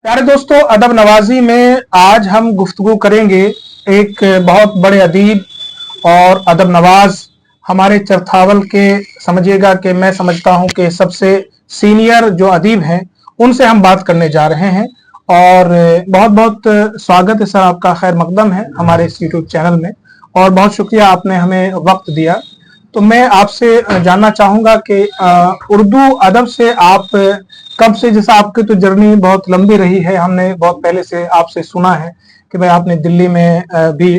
प्यारे दोस्तों, अदब नवाजी में आज हम गुफ्तगू करेंगे एक बहुत बड़े अदीब और अदब नवाज हमारे चरथावल के। समझिएगा कि मैं समझता हूं कि सबसे सीनियर जो अदीब हैं उनसे हम बात करने जा रहे हैं। और बहुत बहुत स्वागत है सर, आपका खैर मकदम है हमारे इस यूट्यूब चैनल में, और बहुत शुक्रिया आपने हमें वक्त दिया। तो मैं आपसे जानना चाहूंगा कि उर्दू अदब से आप कब से, जैसा आपकी तो जर्नी बहुत लंबी रही है, हमने बहुत पहले से आपसे सुना है कि भाई आपने दिल्ली में भी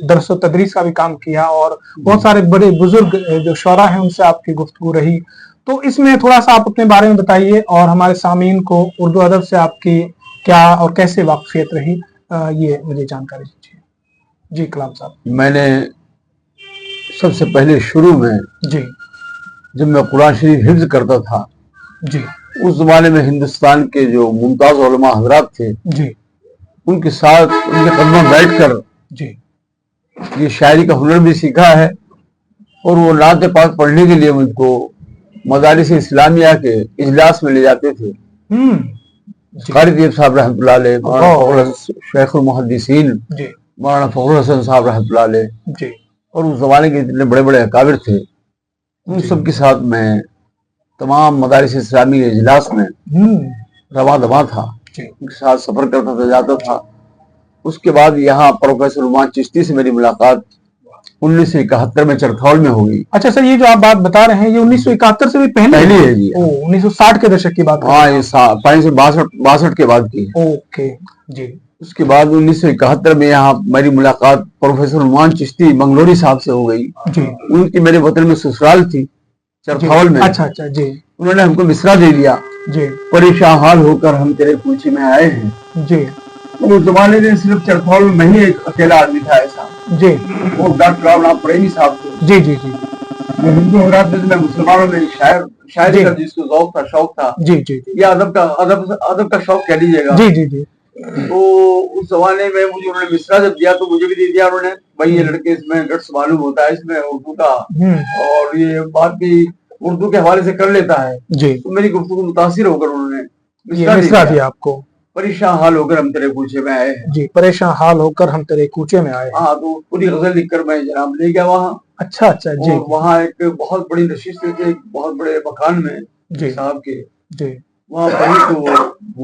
दरस व तदरीस का भी काम किया और बहुत सारे बड़े बुजुर्ग जो शोरा हैं उनसे आपकी गुफ्तगू रही। तो इसमें थोड़ा सा आप अपने बारे में बताइए और हमारे सामीन को उर्दू अदब से आपकी क्या और कैसे वाकफियत रही, ये मुझे जानकारी दीजिए। जी कलाम साहब। मैंने सबसे पहले शुरू में जी जब मैं कुरान शरीफ हिफ्ज करता था जी उस जमाने में हिंदुस्तान के जो मुमताज उलमा हजरात थे जी उनके साथ उनके कदम में बैठकर जी ये शायरी का हुनर भी सीखा है। और वो नात पाक पढ़ने के लिए मुझको मदारिस इस्लामिया के इजलास में ले जाते थे। कारी देव साहब रहमतुल्लाह अलैह, मौलाना शेखुल मुहद्दिसीन मौलाना फखरुल हसन साहब रहमतुल्लाह अलैह, और उस जमाने के जितने बड़े बड़े अकाबिर थे उन सब के साथ मैं तमाम मदारिस इस्लामी के इजलास में रवा दवा था, उनके साथ सफर करता था, जाता था। उसके बाद यहाँ प्रोफेसर रुमान चिश्ती से मेरी मुलाकात 1971 में चरथौल में हो गई। अच्छा सर, ये जो आप बात बता रहे हैं ये 1971 से भी पहले है जी। 1960 के दशक की बात। हाँ, ये 62 के बाद की है। ओके जी। उसके बाद 1971 में यहाँ मेरी मुलाकात प्रोफेसर रुमान चिश्ती मंगलोरी साहब से हो गई जी। उनकी मेरे वतन में ससुराल थी चरथौल में। अच्छा अच्छा जी। उन्होंने हमको मिसरा दे दिया जी। परेशान हाल होकर हम तेरे पूछे में आए हैं जी। तो उस जमाने में सिर्फ चरथौल में मैं ही एक अकेला आदमी था ऐसा जी। वो डॉक्टर राव प्रेमी साहब थे जी जी जी। हिंदू हजरात में मुसलमानों में शायरी का जिसको ज़ौक़ था, शौक था जी जी, या अदब का शौक कह लीजिएगा जी जी जी। तो उस जमाने में मुझे उन्होंने मिसरा जब दिया तो मुझे भी दे दिया उन्होंने, भाई ये लड़के इसमें गट्स मालूम होता है इसमें उर्दू का, और ये बात भी उर्दू के हवाले से कर लेता है जी। तो मेरी गुफ्तगू मुतासिर होकर उन्होंने मिसरा दिया आपको। परेशान हाल होकर हम तेरे कूचे में आए हैं जी। परेशान हाल होकर हम तेरे कूचे में आए। हाँ, तो पूरी गजल लिखकर मैं जनाब ले गया वहाँ। अच्छा अच्छा जी। वहाँ एक बहुत बड़ी नशिस्त थी, एक बहुत बड़े मकान में जी साहब के जी। वहाँ पढ़ी तो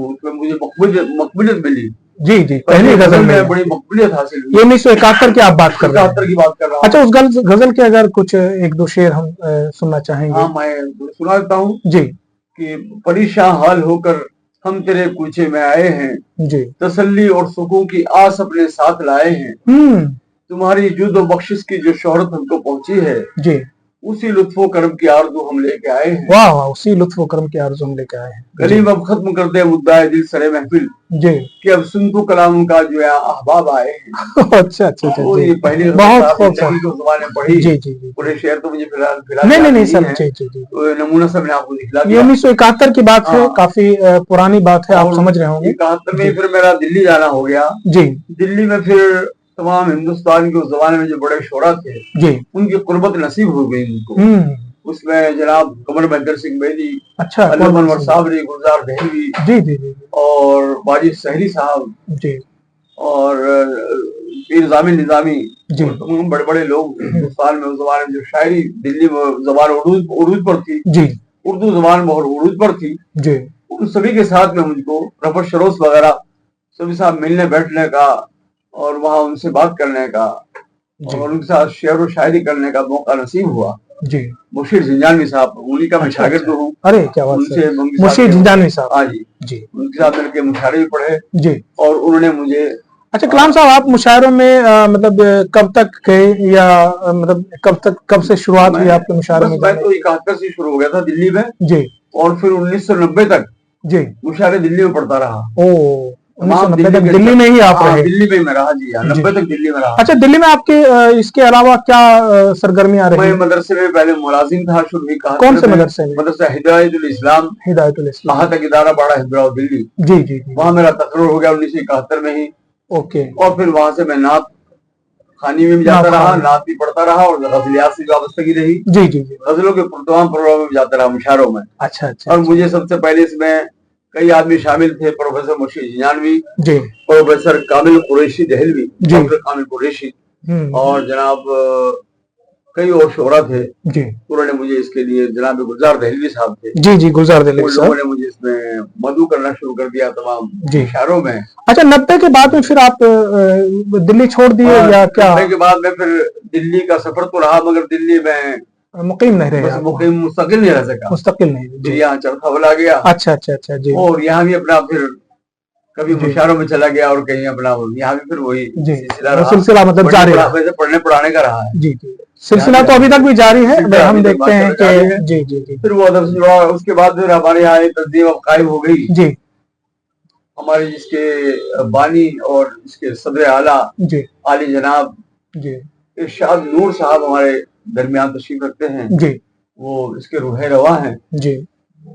उसमें मुझे मकबूलियत मिली जी जी। पहली गजल में बड़ी मकबूलियत हासिल हुई। ये 1971 की आप बात कर रहे हैं? 71 की बात कर रहा हूँ। अच्छा, उस गजल के अगर कुछ एक दो शेर हम सुनना चाहेंगे? हाँ, मैं सुना देता हूँ जी। कि परेशान हाल होकर हम तेरे कूचे में आए हैं जी, तसल्ली और सुकून की आस अपने साथ लाए हैं। तुम्हारी जुद और बख्शिश की जो शोहरत हमको पहुंची है जी, उसी लुत्फो करम की आरज़ू हम लेके आए हैं। वाह वाह, उसी लुत्फो करम की आरज़ू हम लेके आए हैं। गली में अब खत्म कर दे मुद्दा दिल सरे महफिल जी, कि अब सुन तो कलाम का जो है अहबाब आए हैं। अच्छा अच्छा अच्छा जी। पहली बहुत खूबसूरत पढ़ी जी जी जी। पूरे शेर तो मुझे फिलहाल नहीं सर जी जी जी, नमूना सब मैंने आपको दिखला दिया। 1971 की बात है, काफी पुरानी बात है, आप समझ रहे होंगे। 71 में फिर मेरा दिल्ली जाना हो गया जी। दिल्ली में फिर तमाम हिंदुस्तान के उस जमाने में जो बड़े शोरा थे जी, उनकी कुर्बत नसीब हो गई उनको। उसमें जनाब कमर बहादुर सिंह बेदी, अच्छा, अनवर साबरी, गुलजार दहलवी जी जी जी, और वाजिद सहरी साहब जी, और पीर जामिल निजामी जी, तमाम बड़े बड़े लोग हिंदुस्तान में उस जमाने में जो शायरी दिल्ली में जबान उर्दू पर थी जी, उर्दू जबान बहुत उर्दू पर थी जी, उन सभी के साथ में मुझको रफत शरोस वगैरह सभी साहब मिलने बैठने का और वहाँ उनसे बात करने का और उनके साथ शेर और शायरी करने का मौका नसीब हुआ जी। मुशीर जिंजानवी साहब, उन्हीं का मैं शागिर्द हूँ। अरे क्या बात है, मुशीर जिंजानवी साहब। हाँ जी जी, उनके साथ मिलकर मुशायरे भी पढ़े जी, और उन्होंने मुझे। अच्छा कलाम साहब, आप मुशायरों में मतलब कब तक गए, या मतलब कब से शुरुआत हुई आपके मुशायरों में? मैं तो 71 से शुरू हो गया था दिल्ली में जी, और फिर 1990 तक जी मुशायरे दिल्ली में पढ़ता रहा। ओ, 1990 तक दिल्ली में ही आप रहे? दिल्ली में मैं रहा जी, 90 तक दिल्ली में रहा। अच्छा, दिल्ली में आपके इसके अलावा क्या सरगर्मियां रही? मैं मदरसे में पहले मुलाजिम था शुरू में। कौन से मदरसे में? मदरसा हिदायतुल इस्लाम महातक इदारा बाड़ा हिजराव दिल्ली जी जी। वहाँ मेरा तकर्रुर हो गया 1971 में ही। ओके। और फिर वहाँ से मैं नात खानी में भी जाता रहा, नात भी पढ़ता रहा, और गजलियात से वाबस्तगी रही जी जी जी, गजलों के तमाम प्रोग्राम में जाता रहा मुशायरों में। अच्छा अच्छा। और मुझे सबसे पहले इसमें कई आदमी शामिल थे, प्रोफेसर मुर्शीद जिनानवी जी, प्रोफेसर कामिल कुरैशी दहलवी, डॉक्टर कामिल कुरैशी और जनाब कई और शोरा थे जी। उन्होंने मुझे इसके लिए, जनाब गुलजार दहलवी साहब थे जी जी, गुलजार दहलवी उन लोगों ने मुझे इसमें मदऊ करना शुरू कर दिया तमाम शहरों में। अच्छा, 90 के बाद में फिर आप दिल्ली छोड़ दिए या क्या? 90 के बाद में फिर दिल्ली का सफर तो रहा, मगर दिल्ली में मुकीम नहीं रहे, मुकीम मुस्तकिल नहीं रह सका, मुस्तकिल नहीं। फिर यहाँ चरथावल आ गया। अच्छा अच्छा अच्छा जी। और यहाँ भी अपना फिर कभी मुशारों में चला गया और कहीं अपना, यहाँ भी फिर वही सिलसिला मतलब जारी रहा, पढ़ने पढ़ाने का रहा है। जी जी, सिलसिला तो अभी तक भी जारी है। हम देखते हैं कि जी जी जी। फिर वो अदब से जुड़ा, उसके बाद फिर हमारे यहाँ तंजीम अब कायम हो गई जी। हमारे जिसके बानी और इसके सदर आला जी आली जनाब जी इरशाद नूर साहब हमारे दरमियान तशरीफ रखते हैं जी, वो इसके रूहे रवा हैं जी।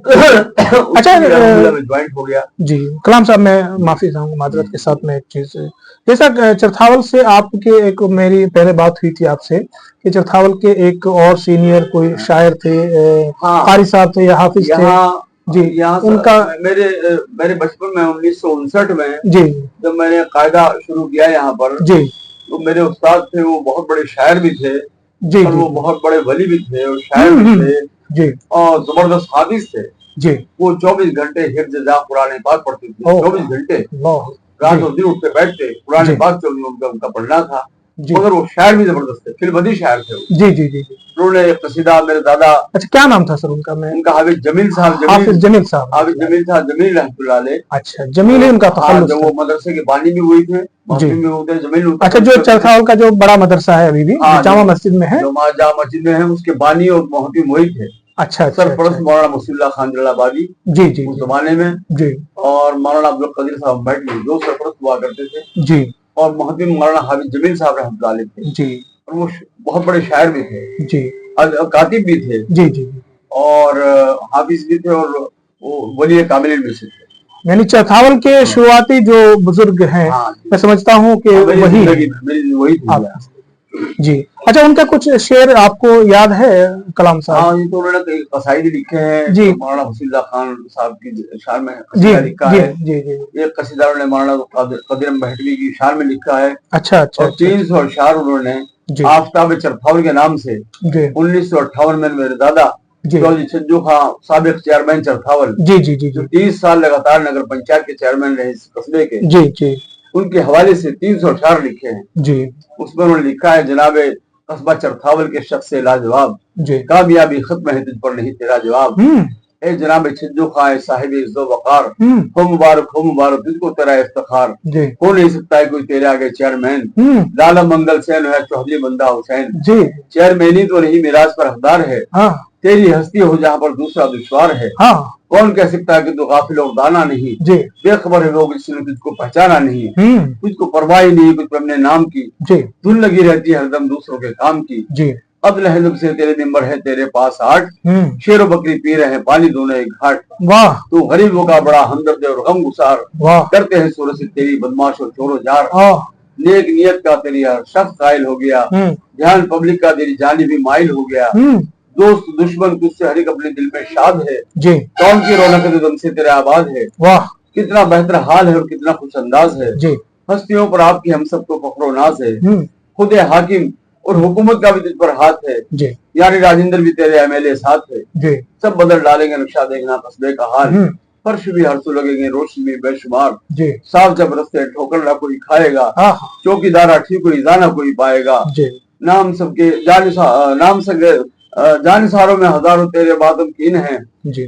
अच्छा, ज्वाइंट हो गया जी। कलाम साहब, मैं माफी चाहूंगा मादरत के साथ में एक चीज, जैसा चरथावल से आपके एक मेरी पहले बात हुई थी आपसे कि चरथावल के एक और सीनियर कोई शायर थे, कारी साहब थे या हाफिज थे जी, यहाँ उनका मेरे बचपन में 1959 में जी जब मैंने कायदा शुरू किया यहाँ पर जी, तो मेरे उस्ताद थे, वो बहुत बड़े शायर भी थे जी, और वो बहुत बड़े वली भी थे और शायर भी थे जी, और जबरदस्त हाफिज थे जी। वो 24 घंटे हिफ्ज़ जा कुरान पाक पढ़ते थे, 24 घंटे रात और दिन उठ के बैठते कुरान पाक जो उनका पढ़ना था, मगर वो शायर भी जबरदस्त थे, फिल्मदी शायर थे जी जी जी। उन्होंने एक कसीदा मेरे दादा, अच्छा क्या नाम था सर उनका? उनका हाफिज जमील साहब, हाफिज जमील साहब, हाफिज जमील साहब जमील रहमतुल्लाह अलैह। अच्छा, जमील ही उनका तखल्लुस था। वो मदरसे के बानी भी हुई थे में होते जमील। अच्छा, जो चरथावल का जो बड़ा मदरसा है अभी भी जामा मस्जिद में है, जामा मस्जिद में है, उसके बानी और मोहती वही थे। अच्छा, सरपरस्त मौलाना मुस्लिम खान जलालाबादी जी जी उस जमाने में जी, और मौलाना अब्दुल कदीर साहब बैठली जो सरपरस्त हुआ करते थे जी, और मोहती मौलाना हाफिज जमील साहब रहमतुल्लाह अलैह थे जी, और वो बहुत बड़े शायर भी थे जी, कातिब भी थे जी जी, और हाफिज भी थे, और वो वली कामिल में से थे। यानी चरथावल के शुरुआती जो बुजुर्ग हैं, मैं समझता हूँ कि वही जी। अच्छा, उनका कुछ शेर आपको याद है कलाम साहब? हाँ, ये तो उन्होंने कसाइद लिखे हैं जी, मौलाना हुसैन खान साहब की शान में जी लिखा जी, है जी जी। एक कसीदा उन्होंने मौलाना कदीर बहटवी की शान में लिखा है। अच्छा अच्छा, 300 अशआर उन्होंने आफ्ताब चरथावल के नाम से 1958 में मेरे दादा चौधरी छज्जू खां साबिक चेयरमैन चरथावल जी जी जी, जो 30 साल लगातार नगर पंचायत के चेयरमैन रहे इस कस्बे के जी जी, उनके हवाले से 300 अशआर लिखे हैं जी। उसमें उन्होंने लिखा है, जनाब कस्बा चरथावल के शख्स से लाजवाब जी, कामयाबी खत्म है तुझ पर नहीं तेरा जवाब, ए जनाब छज्जू खां साहिब इज्जो वकार, हो मुबारक तुझको तेरा इफ्तिखार, हो नहीं सकता है कोई तेरे आगे चेयरमैन, लाला मंगल सेन है चौधरी बंदा हुसैन जी, चेयरमैनी तो नहीं मिराज पर हकदार है, तेरी हस्ती हो जहाँ पर दूसरा दुश्वार है, कौन कह सकता है कि तू गाफिल और दाना नहीं जी, बेखबर है लोग इसने तुझको पहचाना नहीं, तुझको परवाह नहीं कुछ अपने नाम की जी, धुन लगी रहती है हरदम दूसरों के काम की जी, अदल है जब से तेरे नंबर है तेरे पास 8, शेर बकरी पी रहे हैं पानी दोनों एक घाट, वाह तू गरीबों का बड़ा हमदर्द और गम गुसार, वाह करते हैं सूरत से तेरी बदमाश और चोरो जार, नेक नियत का तेरी हर शख्स कायल हो गया, ध्यान पब्लिक का तेरी जानी भी माइल हो गया, दोस्त दुश्मन तुझसे हर एक अपने दिल में शाद है जी, कौम की रौनक दम से तेरे आबाद है, वाह कितना बेहतर हाल है और कितना खुश अंदाज है जी, हस्तियों पर आपकी हम सबको फख्र नाज है, खुद हाकिम और हुकूमत का भी तुझ पर हाथ है जी, यानी राजेंद्र भी तेरे एमएलए साथ है जी, सब बदल डालेंगे नक्शा देखना कस्बे का हाल, फर्श भी हरसू लगेंगे रोशनी में बेशुमार जी, साफ जब रस्ते ठोकर ना कोई खाएगा, चौकीदारा ठीक कोई जाना कोई पाएगा जी, नाम सबके जान सारों में हजारों तेरे बातम कीन है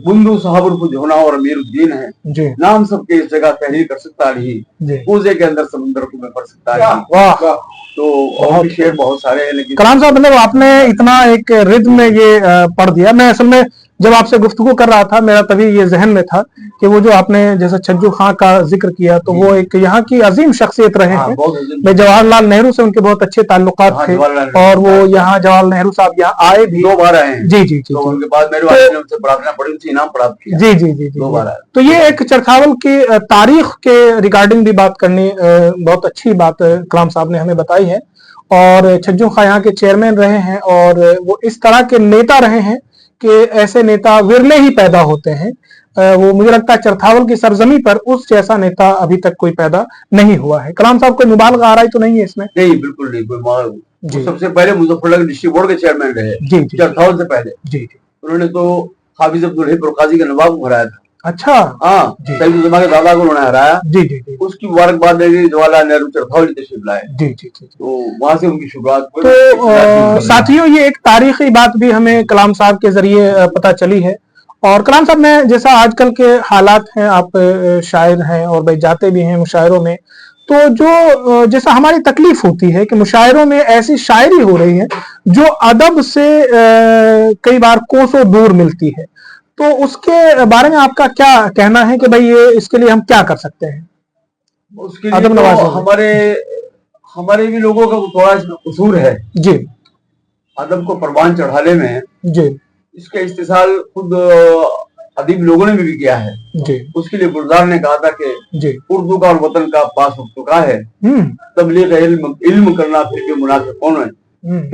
बुंदू साहब जोना और अमीरुद्दीन है जी, नाम सबके इस जगह तहरीर कर सकता नहीं, पूजे के अंदर समुद्र को में पढ़ सकता नहीं। वाह, तो और भी शेर बहुत सारे हैं, लेकिन कलाम साहब मतलब आपने इतना एक रिद्म में ये पढ़ दिया। मैं असल में जब आपसे गुफ्तगू कर रहा था मेरा तभी ये जहन में था कि वो जो आपने जैसे छज्जू खां का जिक्र किया तो वो एक यहाँ की अजीम शख्सियत रहे हैं। मैं जवाहरलाल नेहरू से उनके बहुत अच्छे ताल्लुकात थे और वो यहाँ जवाहरलाल नेहरू साहब यहाँ आए भी 2 बार आए हैं जी जी जी, तो उनके बाद मेरे वालिद ने उनसे प्रार्थना पढ़ी, उनसे इनाम प्राप्त किया जी जी जी 2 बार आए। तो ये एक चरथावल की तारीख के रिगार्डिंग भी बात करनी बहुत अच्छी बात कलाम साहब ने हमें बताई है, और छज्जू खां यहाँ के चेयरमैन रहे हैं और वो इस तरह के नेता रहे हैं कि ऐसे नेता विरले ही पैदा होते हैं। वो मुझे लगता है चरथावल की सरजमी पर उस जैसा नेता अभी तक कोई पैदा नहीं हुआ है। कलाम साहब कोई मुबालगा आ रहा है तो नहीं है इसमें? नहीं, बिल्कुल नहीं कोई। वो सबसे पहले मुजफ्फरनगर डिस्ट्रिक्ट बोर्ड के चेयरमैन रहे चरथावल से पहले। जी, उन्होंने तो हाफिज अब्दुल हई काजी का नवाब को हराया था। अच्छा, हाँ, सईद उज़्ज़मा के दादा को उन्होंने हराया। जी। उसकी मुबारकबाद देगी जवाहरलाल नेहरू चरथावल तशरीफ लाए। जी। तो वहां से उनकी शुरुआत। तो साथियों, ये एक तारीखी बात भी हमें कलाम साहब के जरिए पता चली है। और कलाम साहब में जैसा आजकल के हालात हैं, आप शायर हैं और भाई जाते भी हैं मुशायरों में, तो जो जैसा हमारी तकलीफ होती है कि मुशायरों में ऐसी शायरी हो रही है जो अदब से कई बार कोसों दूर मिलती है, तो उसके बारे में आपका क्या कहना है कि भाई ये इसके लिए हम क्या कर सकते हैं? उसके लिए तो हमारे भी लोगों का थोड़ा इसमें कसूर है जी, अदब को परवान चढ़ाने में जी। इसका इस्तेसाल खुद अदीब लोगों ने भी किया है जी। उसके लिए गुलजार ने कहा था कि उर्दू का और वतन का पास हो चुका है, तबलीग इल्म करना फिर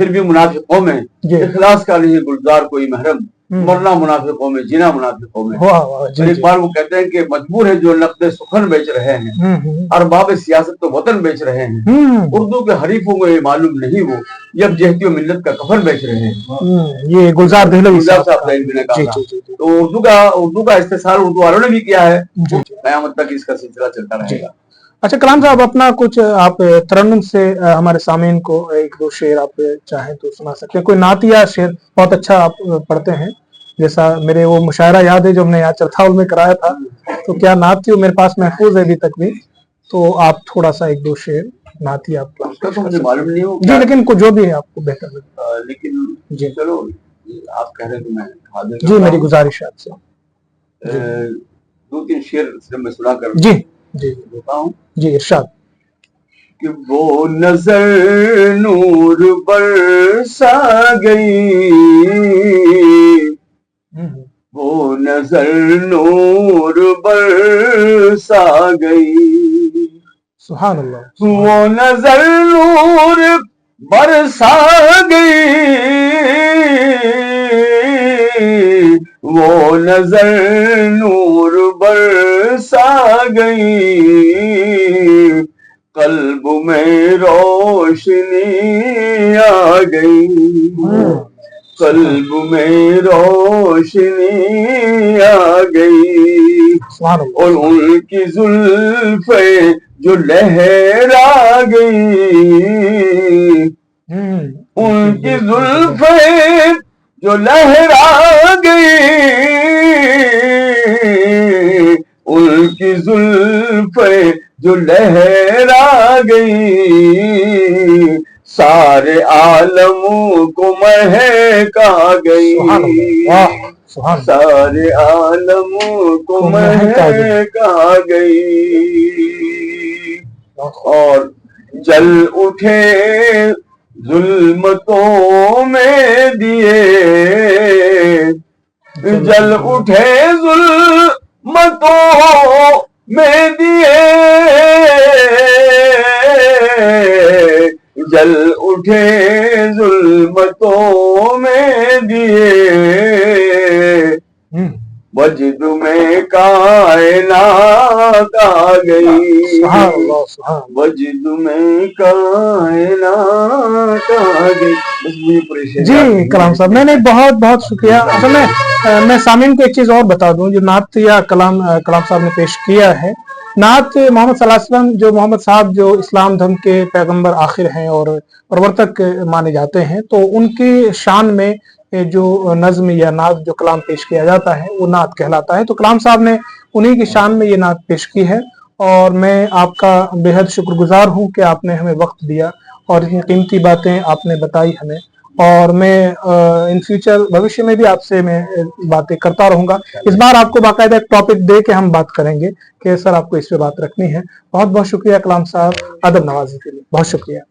भी मुनाफिकों में इखलास का नहीं गुलजार कोई महरम, मरना मुनाफिकों में जीना मुनाफिकों में। एक बार वो कहते हैं कि मजबूर है जो नक़्द सुखन बेच रहे हैं, अरबाब सियासत तो वतन बेच रहे हैं, उर्दू के हरीफों को ये मालूम नहीं वो यकजहती मिल्लत का कफन बेच रहे हैं। ये गुलजार देहलवी साहब ने कहा। तो उर्दू का इस्तेसाल उर्दू वालों ने भी किया है, क़यामत तक इसका सिलसिला चलता रहेगा। अच्छा कलाम साहब, अपना कुछ आप तरन्नुम से हमारे सामीन को एक दो शेर आप चाहें तो सुना सकते हैं? कोई नात या शेर बहुत अच्छा आप पढ़ते हैं, जैसा मेरे वो मुशायरा याद है जो हमने यहाँ चरथावल में कराया था, तो क्या नात थी वो मेरे पास महफूज है अभी तक भी, तो आप थोड़ा सा एक दो शेर नाती आप तो मुझे मालूम नहीं हो जी, लेकिन जो भी है आपको बेहतर लगे। लेकिन जी चलो आप कह रहे तो मैं जी, मेरी गुजारिश है आपसे दो तीन शेर मैं सुना कर जी जी होता हूँ जी, इरशाद। कि वो नजर नूर बरसा गई, वो नजर नूर बरसा गई, सुभान अल्लाह। वो नजर नूर बरसा गई, वो नजर नूर बरसा गई, कल्ब में रोशनी आ गई, कल्ब में रोशनी आ गई, और उनकी जुल्फे जो लहरा गई, उनकी जुल्फे जो लहरा गई, उनकी जुल्फे जो लहरा गई, सारे आलम को महका गई, सारे आलम को महका गई, और जल उठे जुल्मतों में दिए, जल उठे जुल्मतों में दिए, जल उठे जुल्मतों में दिए, वजद में कायनात आ गई, वजद में कायनात आ गई। जी कलाम साहब, नहीं बहुत बहुत शुक्रिया। असल में मैं सामीन को एक चीज और बता दूं, जो नात या कलाम साहब ने पेश किया है, नात मोहम्मद सल्लल्लाहु अलैहि वसल्लम, जो मोहम्मद साहब जो इस्लाम धर्म के पैगंबर आखिर हैं और प्रवर्तक माने जाते हैं, तो उनकी शान में जो नज्म या नात जो कलाम पेश किया जाता है वो नात कहलाता है। तो कलाम साहब ने उन्हीं की शान में ये नात पेश की है, और मैं आपका बेहद शुक्रगुजार हूँ कि आपने हमें वक्त दिया और इतनी कीमती बातें आपने बताई हमें, और मैं इन फ्यूचर भविष्य में भी आपसे मैं बातें करता रहूंगा। इस बार आपको बाकायदा एक टॉपिक दे के हम बात करेंगे कि सर आपको इस पे बात रखनी है। बहुत बहुत शुक्रिया कलाम साहब, अदब नवाजी के लिए बहुत शुक्रिया।